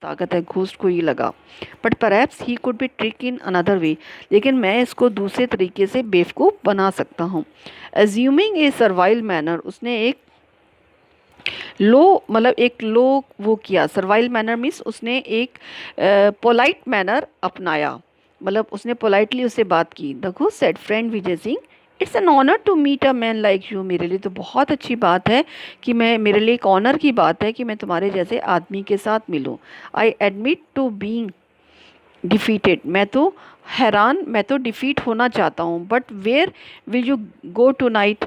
ताकत है, घोस्ट को ये लगा। But perhaps he could be trick in another way, लेकिन मैं इसको दूसरे तरीके से बेवकूफ़ बना सकता हूँ। एज्यूमिंग ए सर्वाइल मैनर, उसने एक एक लो वो किया। सर्वाइल मैनर मीन्स उसने एक पोलाइट मैनर अपनाया, मतलब उसने पोलाइटली उससे बात की। The ghost said, friend Vijay Singh, it's an honour to meet a man like you. मेरे लिए तो बहुत अच्छी बात है कि मैं, मेरे लिए एक ऑनर की बात है कि मैं तुम्हारे जैसे आदमी के साथ मिलूं। I admit to being defeated, मैं तो हैरान, मैं तो डिफीट होना चाहता हूँ। But where will you go tonight,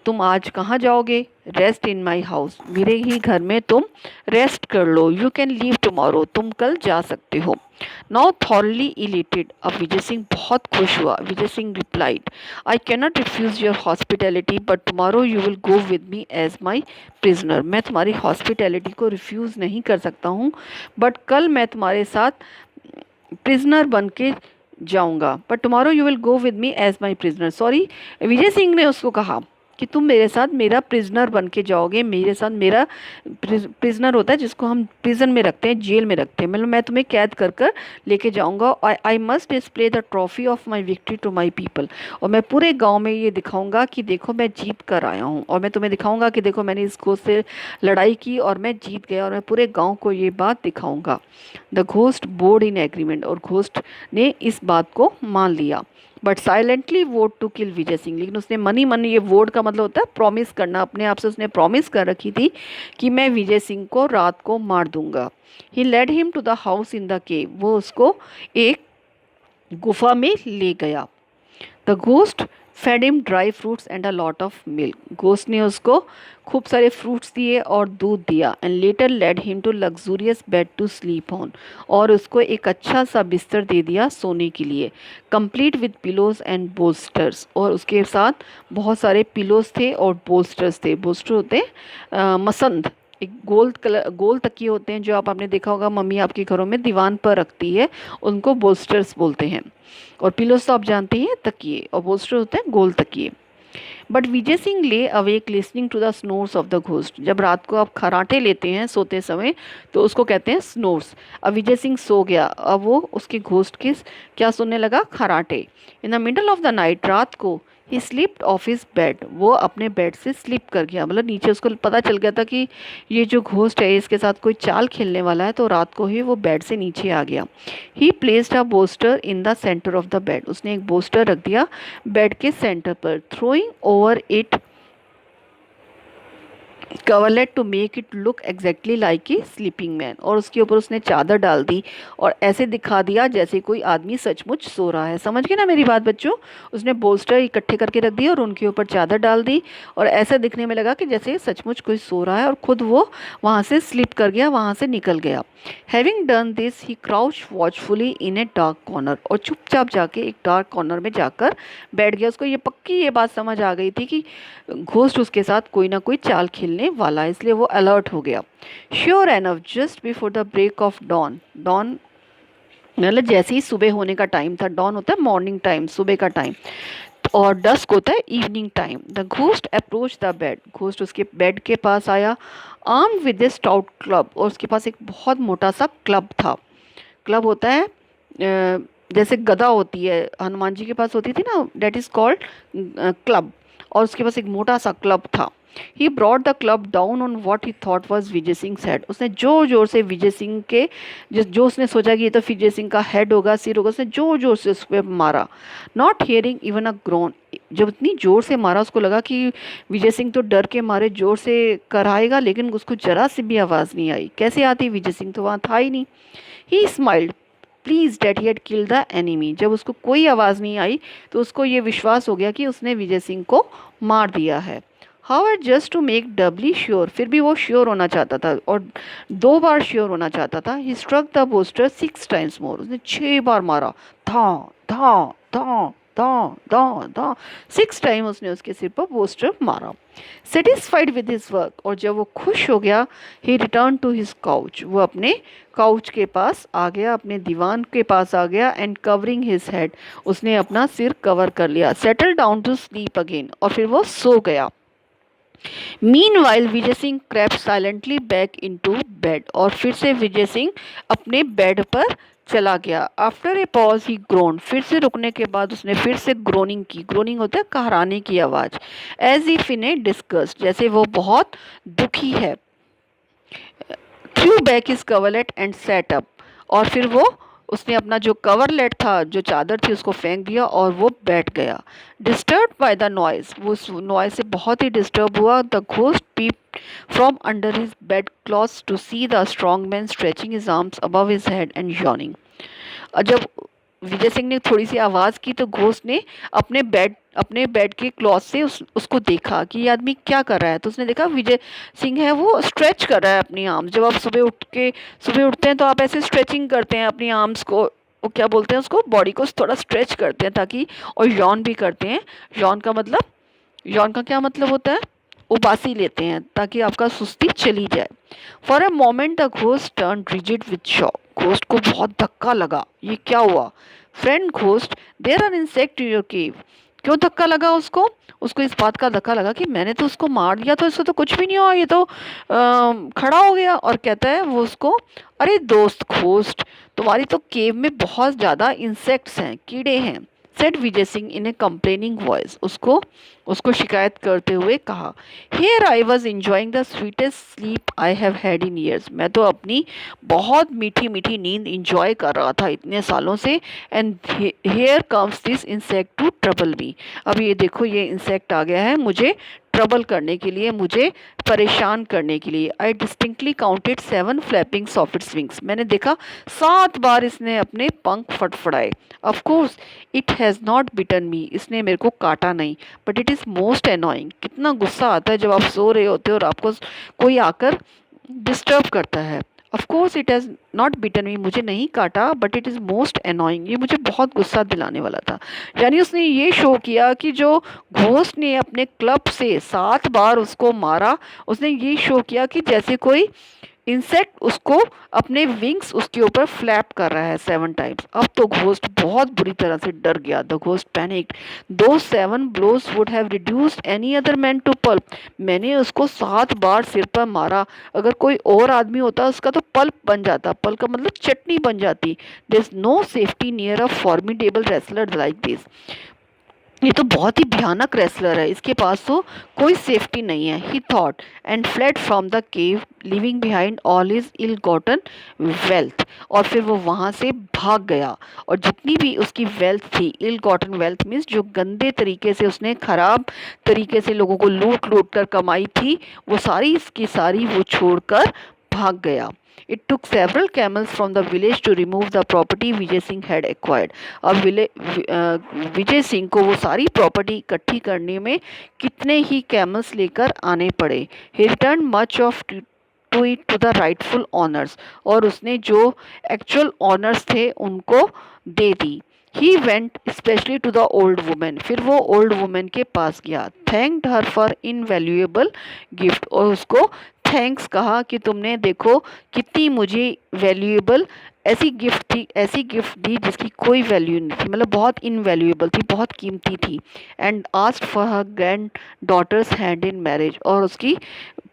तुम आज कहाँ जाओगे? रेस्ट इन माई हाउस, मेरे ही घर में तुम रेस्ट कर लो। यू कैन लीव टुमारो, तुम कल जा सकते हो। नाउ थॉरली इलेटेड, अब विजय सिंह बहुत खुश हुआ। Vijay Singh replied, I cannot refuse your hospitality but tomorrow you will go with me as my prisoner. मैं तुम्हारी हॉस्पिटैलिटी को रिफ्यूज़ नहीं कर सकता हूँ, बट कल मैं तुम्हारे साथ प्रिजनर बन के जाऊंगा। But tomorrow you will go with me as my prisoner, sorry, Vijay Singh ने उसको कहा कि तुम मेरे साथ मेरा प्रिजनर बन के जाओगे, मेरे साथ मेरा प्रिजनर होता है जिसको हम प्रिजन में रखते हैं, जेल में रखते हैं, मतलब मैं तुम्हें कैद कर कर लेके जाऊंगा। I must display the trophy of my victory to my people, और मैं पूरे गांव में ये दिखाऊंगा कि देखो मैं जीत कर आया हूँ, और मैं तुम्हें दिखाऊंगा कि देखो मैंने इस घोस्ट से लड़ाई की और मैं जीत गया, और मैं पूरे गाँव को ये बात दिखाऊंगा। The ghost bowed in agreement, और घोस्ट ने इस बात को मान लिया। But silently vowed to kill Vijay Singh, लेकिन उसने मनी मनी, ये वोट का मतलब होता है प्रॉमिस करना, अपने आप से उसने प्रॉमिस कर रखी थी कि मैं विजय सिंह को रात को मार दूंगा। He led him to the house in the cave, वो उसको एक गुफा में ले गया। The ghost fed him dry fruits and a lot of milk, ghost ने उसको खूब सारे फ्रूट्स दिए और दूध दिया। And later led him to luxurious bed to sleep on, और उसको एक अच्छा सा बिस्तर दे दिया सोने के लिए, complete with pillows and bolsters, और उसके साथ बहुत सारे पिलोज थे और बोल्स्टर्स थे। बोल्स्टर होते हैं मसंद, एक गोल तकिए होते हैं जो आपने देखा होगा मम्मी आपके घरों में दीवान पर रखती है, उनको बोल्स्टर्स बोलते हैं। और पिलोस तो आप जानते हैं तकिए, और बोल्स्टर होते हैं गोल तकिए। But Vijay Singh lay awake listening to the snores of the ghost, जब रात को आप खराटे लेते हैं सोते समय तो उसको कहते हैं स्नोर्स। अब विजय सिंह सो गया, अब वो उसके घोस्ट के क्या सुनने लगा? खराटे। In the middle of the night, रात को, he slipped off his bed, वो अपने बेड से स्लिप कर गया, मतलब नीचे उसको पता चल गया था कि ये जो घोस्ट है इसके साथ कोई चाल खेलने वाला है, तो रात को ही वो बेड से नीचे आ गया। He placed a bolster in the centre of the bed, उसने एक बोस्टर रख दिया बेड के सेंटर पर। Throwing over it coverlet to make it look exactly like a sleeping man, और उसके ऊपर उसने चादर डाल दी और ऐसे दिखा दिया जैसे कोई आदमी सचमुच सो रहा है। समझ गए ना मेरी बात बच्चों? उसने बोल्स्टर इकट्ठे करके रख दिए और उनके ऊपर चादर डाल दी, और ऐसा दिखने में लगा कि जैसे सचमुच कोई सो रहा है, और खुद वो वहाँ से स्लिप कर गया, वहाँ से निकल गया। Having done this he crouch watchfully in a dark corner, और चुपचाप जाके एक डार्क कॉर्नर में जाकर बैठ गया। उसको ये पक्की ये बात समझ आ गई थी कि घोस्ट उसके साथ कोई ना कोई चाल खेलने वाला है, इसलिए वो अलर्ट हो गया। Sure enough just before the break of dawn, dawn मतलब जैसे ही सुबह होने का टाइम था, डॉन होता है मॉर्निंग टाइम, सुबह का टाइम, और डस्क होता है evening time. The ghost approach the bed, ghost उसके बेड के पास आया, arm with A stout club, और उसके पास एक बहुत मोटा सा क्लब था। क्लब होता है जैसे गदा होती है, हनुमान जी के पास होती थी ना, डेट इज कॉल्ड क्लब, और उसके पास एक मोटा सा क्लब था। He brought the club down on what he thought was Vijay Singh head, उसने जोर जोर से विजय सिंह के जो उसने सोचा कि ये तो विजय सिंह का हेड होगा, सिर होगा, उसने जोर जोर से उस पर मारा। Not hearing even a grown, जब इतनी जोर से मारा उसको लगा कि विजय सिंह तो डर के मारे जोर से कराएगा, लेकिन उसको जरा सी भी आवाज़ नहीं आई। कैसे आती? विजय सिंह तो वहाँ था ही नहीं। He smiled pleased that he had killed the enemy, जब उसको कोई आवाज़ नहीं आई तो उसको ये विश्वास हो गया कि उसने विजय सिंह को मार दिया है। However just to make doubly sure, फिर भी वो श्योर होना चाहता था और 2 बार श्योर होना चाहता था। He struck the bolster 6 times more, उसने 6 बार मारा, धा धा धा धा धा धा, 6 टाइम उसने उसके सिर पर पोस्टर मारा। सेटिस्फाइड विद हिज वर्क, और जब वो खुश हो गया, ही रिटर्न टू हिज काउच, वो अपने काउच के पास आ गया, अपने दीवान के पास आ गया। एंड कवरिंग हिज हेड, उसने अपना सिर कवर कर लिया। Settle down to sleep again, और फिर वो सो गया। Meanwhile Vijay Singh crept silently back into bed, और फिर से विजय सिंह अपने बेड पर चला गया। After a pause he grown, फिर से रुकने के बाद उसने फिर से ग्रोनिंग की। ग्रोनिंग होता है कहराने की आवाज़। As if in a disgust, जैसे वो बहुत दुखी है। Threw back his coverlet and sat up, और फिर वो उसने अपना जो कवरलेट था, जो चादर थी, उसको फेंक दिया और वो बैठ गया। डिस्टर्ब बाय द नॉइज, वो उस नॉइज से बहुत ही डिस्टर्ब हुआ। The ghost peep from under his bedclothes to see the strong man stretching his arms above his head and yawning. और जब विजय सिंह ने थोड़ी सी आवाज़ की तो घोस्ट ने अपने बेड के क्लॉथ से उसको देखा कि ये आदमी क्या कर रहा है। तो उसने देखा विजय सिंह है वो स्ट्रेच कर रहा है अपनी आर्म्स। जब आप सुबह उठते हैं तो आप ऐसे स्ट्रेचिंग करते हैं अपनी आर्म्स को, वो क्या बोलते हैं उसको, बॉडी को थोड़ा स्ट्रेच करते हैं ताकि, और यॉन भी करते हैं। यॉन का मतलब, यॉन का क्या मतलब होता है, उबासी लेते हैं ताकि आपका सुस्ती चली जाए। For a moment the ghost turned rigid with shock, ghost को बहुत धक्का लगा, ये क्या हुआ। Friend ghost, there are insect in your cave. क्यों धक्का लगा उसको, उसको इस बात का धक्का लगा कि मैंने तो उसको मार दिया, तो इसको तो कुछ भी नहीं हुआ, ये तो खड़ा हो गया। और कहता है वो उसको, अरे दोस्त घोस्ट, तुम्हारी तो केव में बहुत ज़्यादा इंसेक्ट्स हैं, कीड़े हैं। सेड विजय सिंह इन ए कंप्लेनिंग वॉइस, उसको उसको शिकायत करते हुए कहा। Here I was enjoying the sweetest sleep I have had in years, मैं तो अपनी बहुत मीठी मीठी नींद इंजॉय कर रहा था इतने सालों से। And here comes this insect to trouble me, अब ये देखो ये इंसेक्ट आ गया है मुझे ट्रबल करने के लिए, मुझे परेशान करने के लिए। I distinctly counted 7 flappings of its wings, मैंने देखा 7 बार इसने अपने पंख फड़फड़ाए। Of course it has not bitten me, इसने मेरे को काटा नहीं, but it is most annoying. कितना गुस्सा आता है जब आप सो रहे होते हो और आपको कोई आकर डिस्टर्ब करता है। Of course it has not bitten me, मुझे नहीं काटा, but it is most annoying, ये मुझे बहुत गुस्सा दिलाने वाला था। यानी उसने ये शो किया कि जो घोस्ट ने अपने क्लब से 7 बार उसको मारा, उसने ये शो किया कि जैसे कोई इंसेक्ट उसको अपने विंग्स उसके ऊपर फ्लैप कर रहा है 7 टाइम्स। अब तो घोस्ट बहुत बुरी तरह से डर गया। द घोस्ट पैनिक्ड, दो 7 blows would have reduced any other man to pulp, मैंने उसको 7 बार सिर पर मारा, अगर कोई और आदमी होता उसका तो पल्प बन जाता, पल्प का मतलब चटनी बन जाती। There is no safety near a formidable wrestler like this, ये तो बहुत ही भयानक रेसलर है, इसके पास तो कोई सेफ्टी नहीं है। He thought and fled from the cave leaving behind all his ill gotten wealth, और फिर वो वहाँ से भाग गया और जितनी भी उसकी वेल्थ थी, इल गॉटन वेल्थ मीन्स जो गंदे तरीके से उसने खराब तरीके से लोगों को लूट लूट कर कमाई थी, वो सारी इसकी सारी वो छोड़कर भाग गया। It took several camels from the village to remove the property Vijay Singh had acquired. अब विजय सिंह को वो सारी प्रॉपर्टी इकट्ठी करने में कितने ही कैमल्स लेकर आने पड़े। He returned much of to it to the rightful owners, और उसने जो एक्चुअल ऑनर्स थे उनको दे दी। He went specially to the old women, फिर वो ओल्ड वुमेन के पास गया। Thanked her for invaluable gift, और उसको थैंक्स कहा कि तुमने देखो कितनी मुझे वैल्यूएबल ऐसी गिफ्ट दी जिसकी कोई वैल्यू नहीं थी, मतलब बहुत इनवैल्यूएबल थी, बहुत कीमती थी। And asked for her granddaughter's hand in marriage, और उसकी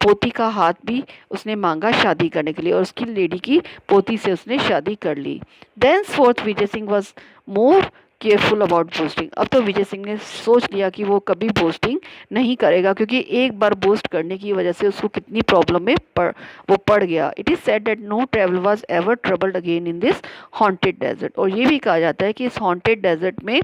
पोती का हाथ भी उसने मांगा शादी करने के लिए, और उसकी लेडी की पोती से उसने शादी कर ली। Thenceforth Vijay Singh was more careful about boasting, अब तो विजय सिंह ने सोच लिया कि वो कभी बोस्टिंग नहीं करेगा, क्योंकि एक बार बोस्ट करने की वजह से उसको कितनी प्रॉब्लम में वो पड़ गया। It is said that no traveller was ever troubled again in this haunted desert, और ये भी कहा जाता है कि इस हॉन्टेड डेजर्ट में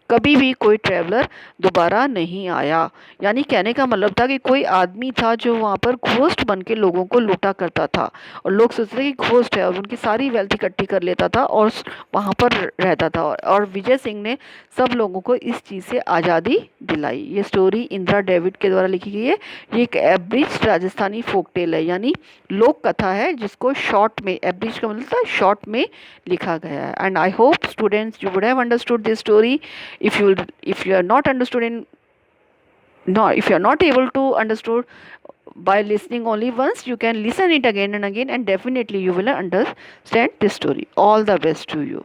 कभी भी कोई ट्रैवलर दोबारा नहीं आया। यानी कहने का मतलब था कि कोई आदमी था जो वहाँ पर घोस्ट बन के लोगों को लूटा करता था, और लोग सोचते थे कि घोस्ट है और उनकी सारी वेल्थ इकट्ठी कर लेता था और वहाँ पर रहता था। और विजय सिंह ने सब लोगों को इस चीज़ से आज़ादी दिलाई। ये स्टोरी इंदिरा डेविड के द्वारा लिखी गई है। ये एक एब्रिज राजस्थानी फोक टेल है, यानी लोक कथा है जिसको शॉर्ट में, एब्रिज का मतलब था शॉर्ट में लिखा गया है। And I hope students you would have understood this story. If you are not understood in no if you are not able to understood by listening only once, you can listen it again and again, and definitely you will understand this story. All the best to you.